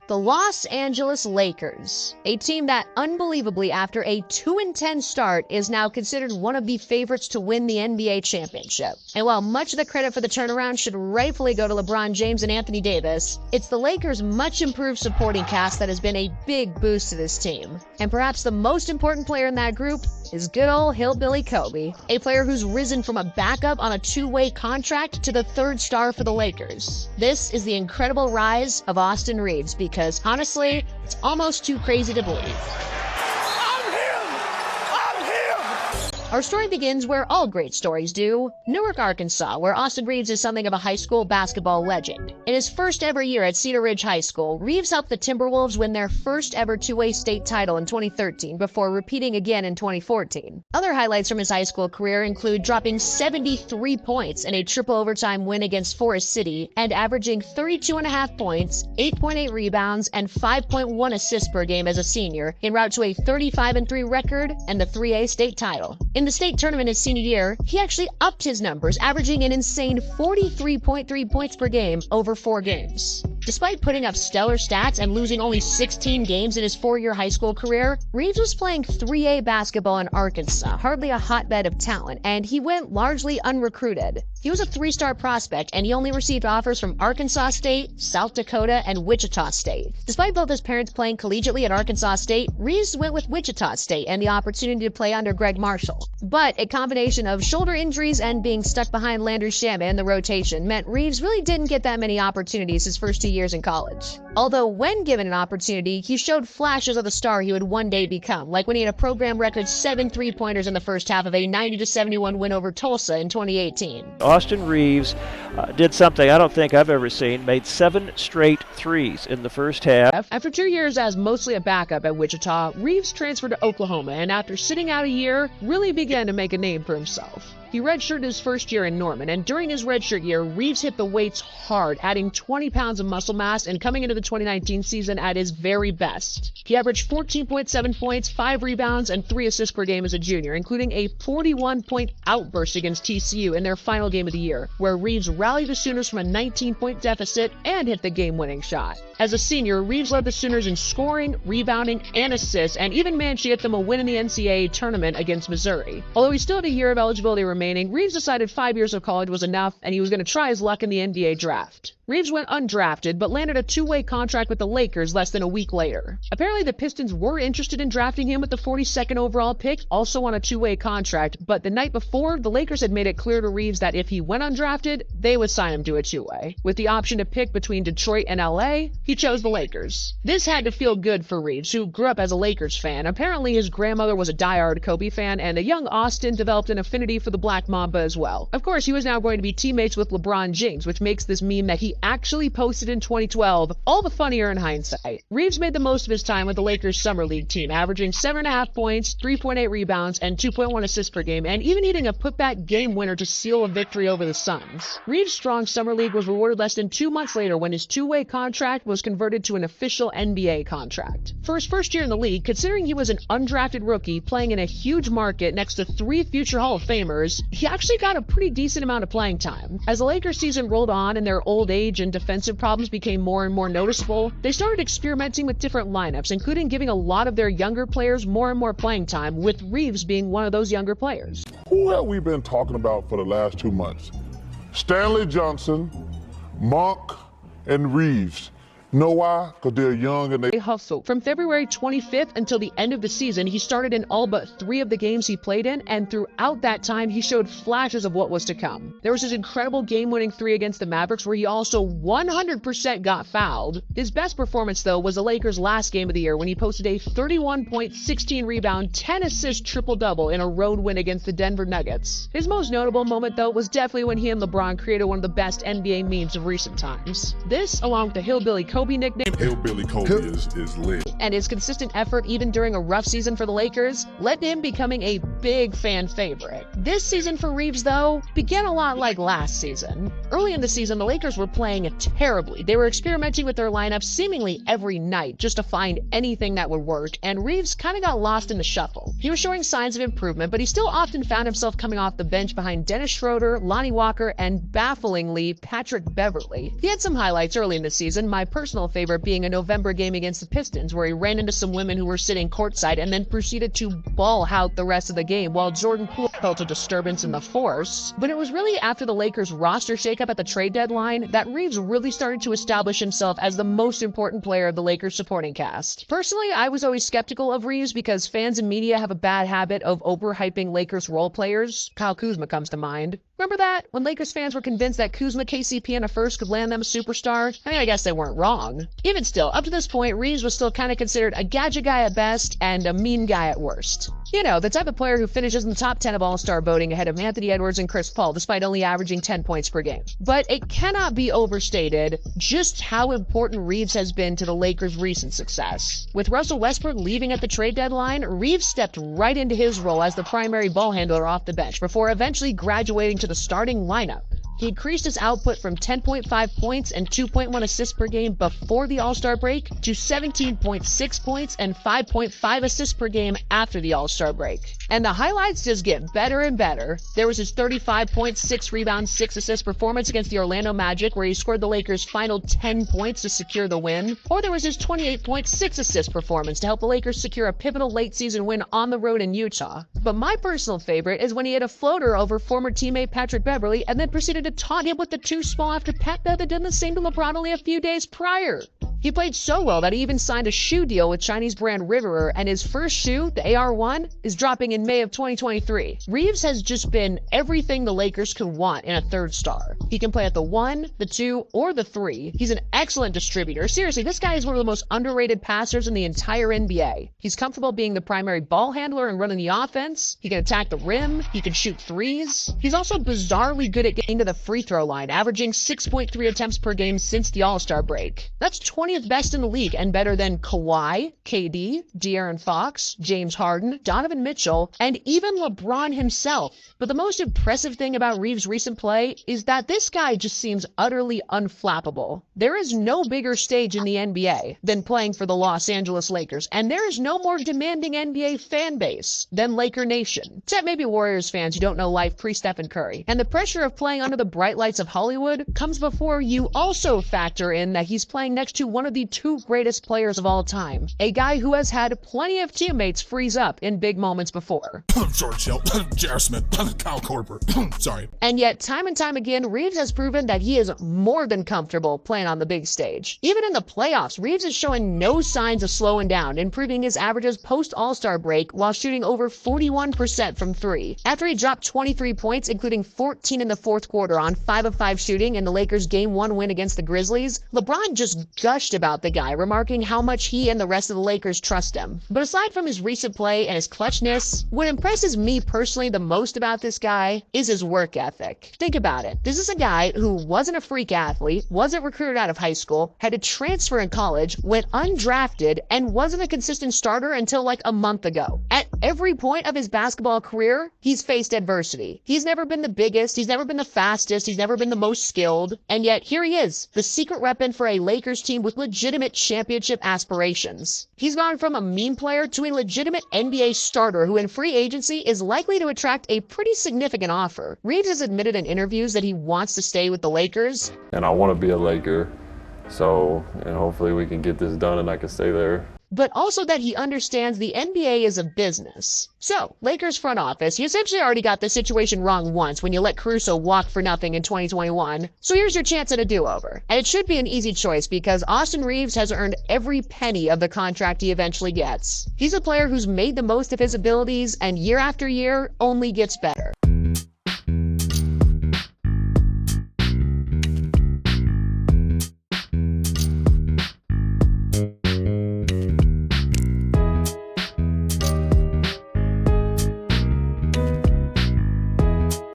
The Los Angeles Lakers, a team that unbelievably after a 2-10 start is now considered one of the favorites to win the NBA championship. And while much of the credit for the turnaround should rightfully go to LeBron James and Anthony Davis, it's the Lakers' much improved supporting cast that has been a big boost to this team. And perhaps the most important player in that group is good old Hillbilly Kobe, a player who's risen from a backup on a two-way contract to the third star for the Lakers. This is the incredible rise of Austin Reaves because, honestly, it's almost too crazy to believe. Our story begins where all great stories do, Newark, Arkansas, where Austin Reaves is something of a high school basketball legend. In his first ever year at Cedar Ridge High School, Reaves helped the Timberwolves win their first ever two-way state title in 2013 before repeating again in 2014. Other highlights from his high school career include dropping 73 points in a triple overtime win against Forest City and averaging 32.5 points, 8.8 rebounds, and 5.1 assists per game as a senior, en route to a 35-3 record and the 3A state title. In the state tournament his senior year, he actually upped his numbers, averaging an insane 43.3 points per game over 4 games. Despite putting up stellar stats and losing only 16 games in his 4-year high school career, Reaves was playing 3A basketball in Arkansas, hardly a hotbed of talent, and he went largely unrecruited. He was a 3-star prospect, and he only received offers from Arkansas State, South Dakota, and Wichita State. Despite both his parents playing collegiately at Arkansas State, Reaves went with Wichita State and the opportunity to play under Greg Marshall. But a combination of shoulder injuries and being stuck behind Landry Shamet in the rotation meant Reaves really didn't get that many opportunities his first 2 years in college. Although when given an opportunity, he showed flashes of the star he would one day become, like when he had a program record 7 3-pointers in the first half of a 90-71 win over Tulsa in 2018. Austin Reaves did something I don't think I've ever seen, made 7 straight threes in the first half. After 2 years as mostly a backup at Wichita, Reaves transferred to Oklahoma and after sitting out a year, really began to make a name for himself. He redshirted his first year in Norman, and during his redshirt year, Reaves hit the weights hard, adding 20 pounds of muscle mass and coming into the 2019 season at his very best. He averaged 14.7 points, 5 rebounds, and 3 assists per game as a junior, including a 41-point outburst against TCU in their final game of the year, where Reaves rallied the Sooners from a 19-point deficit and hit the game-winning shot. As a senior, Reaves led the Sooners in scoring, rebounding, and assists, and even managed to get them a win in the NCAA tournament against Missouri. Although he still had a year of eligibility remaining, Reaves decided 5 years of college was enough, and he was going to try his luck in the NBA draft. Reaves went undrafted, but landed a 2-way contract with the Lakers less than a week later. Apparently, the Pistons were interested in drafting him with the 42nd overall pick, also on a 2-way contract, but the night before, the Lakers had made it clear to Reaves that if he went undrafted, they would sign him to a 2-way. With the option to pick between Detroit and LA, he chose the Lakers. This had to feel good for Reaves, who grew up as a Lakers fan. Apparently, his grandmother was a diehard Kobe fan, and a young Austin developed an affinity for the Black Mamba as well. Of course, he was now going to be teammates with LeBron James, which makes this meme that he actually posted in 2012 all the funnier in hindsight. Reaves made the most of his time with the Lakers Summer League team, averaging 7.5 points, 3.8 rebounds, and 2.1 assists per game, and even hitting a putback game winner to seal a victory over the Suns. Reaves' strong Summer League was rewarded less than 2 months later when his 2-way contract was converted to an official NBA contract. For his first year in the league, considering he was an undrafted rookie playing in a huge market next to 3 future Hall of Famers, he actually got a pretty decent amount of playing time. As the Lakers season rolled on and their old age and defensive problems became more and more noticeable, they started experimenting with different lineups, including giving a lot of their younger players more and more playing time, with Reaves being one of those younger players. Who have we been talking about for the last 2 months? Stanley Johnson, Monk, and Reaves. Know why? Because they're young and they hustle. From February 25th until the end of the season, he started in all but 3 of the games he played in, and throughout that time, he showed flashes of what was to come. There was his incredible game-winning 3 against the Mavericks, where he also 100% got fouled. His best performance, though, was the Lakers' last game of the year, when he posted a 31-point, 16-rebound, 10-assist triple-double in a road win against the Denver Nuggets. His most notable moment, though, was definitely when he and LeBron created one of the best NBA memes of recent times. This, along with the Hillbilly Kobe nickname, Hillbilly Kobe is lit. And his consistent effort even during a rough season for the Lakers led to him becoming a big fan favorite. This season for Reaves, though, began a lot like last season. Early in the season, the Lakers were playing terribly. They were experimenting with their lineup seemingly every night just to find anything that would work, and Reaves kind of got lost in the shuffle. He was showing signs of improvement, but he still often found himself coming off the bench behind Dennis Schroeder, Lonnie Walker, and bafflingly, Patrick Beverley. He had some highlights early in the season. My personal personal favorite being a November game against the Pistons, where he ran into some women who were sitting courtside and then proceeded to ball out the rest of the game while Jordan Poole felt a disturbance in the force. But it was really after the Lakers roster shakeup at the trade deadline that Reaves really started to establish himself as the most important player of the Lakers supporting cast. Personally, I was always skeptical of Reaves because fans and media have a bad habit of overhyping Lakers role players. Kyle Kuzma comes to mind. Remember that? When Lakers fans were convinced that Kuzma, KCP, and a first could land them a superstar? I mean, I guess they weren't wrong. Even still, up to this point, Reaves was still kind of considered a gadget guy at best and a mean guy at worst. You know, the type of player who finishes in the top 10 of All-Star voting ahead of Anthony Edwards and Chris Paul, despite only averaging 10 points per game. But it cannot be overstated just how important Reaves has been to the Lakers' recent success. With Russell Westbrook leaving at the trade deadline, Reaves stepped right into his role as the primary ball handler off the bench before eventually graduating to the starting lineup. He increased his output from 10.5 points and 2.1 assists per game before the All-Star break to 17.6 points and 5.5 assists per game after the All-Star break. And the highlights just get better and better. There was his 35.6 rebounds, 6 assists performance against the Orlando Magic, where he scored the Lakers' final 10 points to secure the win. Or there was his 28.6 assist performance to help the Lakers secure a pivotal late-season win on the road in Utah. But my personal favorite is when he hit a floater over former teammate Patrick Beverley and then proceeded to taunt him with the too small after Pat Bev had done the same to LeBron only a few days prior. He played so well that he even signed a shoe deal with Chinese brand Riverer, and his first shoe, the AR1, is dropping in May of 2023. Reaves has just been everything the Lakers could want in a third star. He can play at the 1, the 2, or the 3. He's an excellent distributor. Seriously, this guy is one of the most underrated passers in the entire NBA. He's comfortable being the primary ball handler and running the offense. He can attack the rim. He can shoot threes. He's also bizarrely good at getting to the free throw line, averaging 6.3 attempts per game since the All-Star break. That's 20th best in the league and better than Kawhi, KD, De'Aaron Fox, James Harden, Donovan Mitchell, and even LeBron himself. But the most impressive thing about Reaves' recent play is that this guy just seems utterly unflappable. There is no bigger stage in the NBA than playing for the Los Angeles Lakers, and there is no more demanding NBA fan base than Laker Nation, except maybe Warriors fans who don't know life pre-Stephen Curry. And the pressure of playing under the bright lights of Hollywood comes before you also factor in that he's playing next to one of the 2 greatest players of all time, a guy who has had plenty of teammates freeze up in big moments before. George Hill, J.R. Smith, Kyle Korver. Sorry. And yet, time and time again, Reaves has proven that he is more than comfortable playing on the big stage. Even in the playoffs, Reaves is showing no signs of slowing down, improving his averages post-All-Star break while shooting over 41% from 3. After he dropped 23 points, including 14 in the fourth quarter on 5 of 5 shooting in the Lakers' Game 1 win against the Grizzlies, LeBron just gushed about the guy, remarking how much he and the rest of the Lakers trust him. But aside from his recent play and his clutchness, what impresses me personally the most about this guy is his work ethic. Think about it. This is a guy who wasn't a freak athlete, wasn't recruited out of high school, had to transfer in college, went undrafted, and wasn't a consistent starter until like a month ago. At every point of his basketball career, he's faced adversity. He's never been the biggest, he's never been the fastest, he's never been the most skilled, and yet here he is, the secret weapon for a Lakers team with legitimate championship aspirations. He's gone from a meme player to a legitimate NBA starter who in free agency is likely to attract a pretty significant offer. Reaves has admitted in interviews that he wants to stay with the Lakers. And I want to be a Laker, so hopefully we can get this done and I can stay there. But also that he understands the NBA is a business. So, Lakers front office, you essentially already got the situation wrong once when you let Caruso walk for nothing in 2021. So here's your chance at a do-over. And it should be an easy choice because Austin Reaves has earned every penny of the contract he eventually gets. He's a player who's made the most of his abilities and year after year only gets better.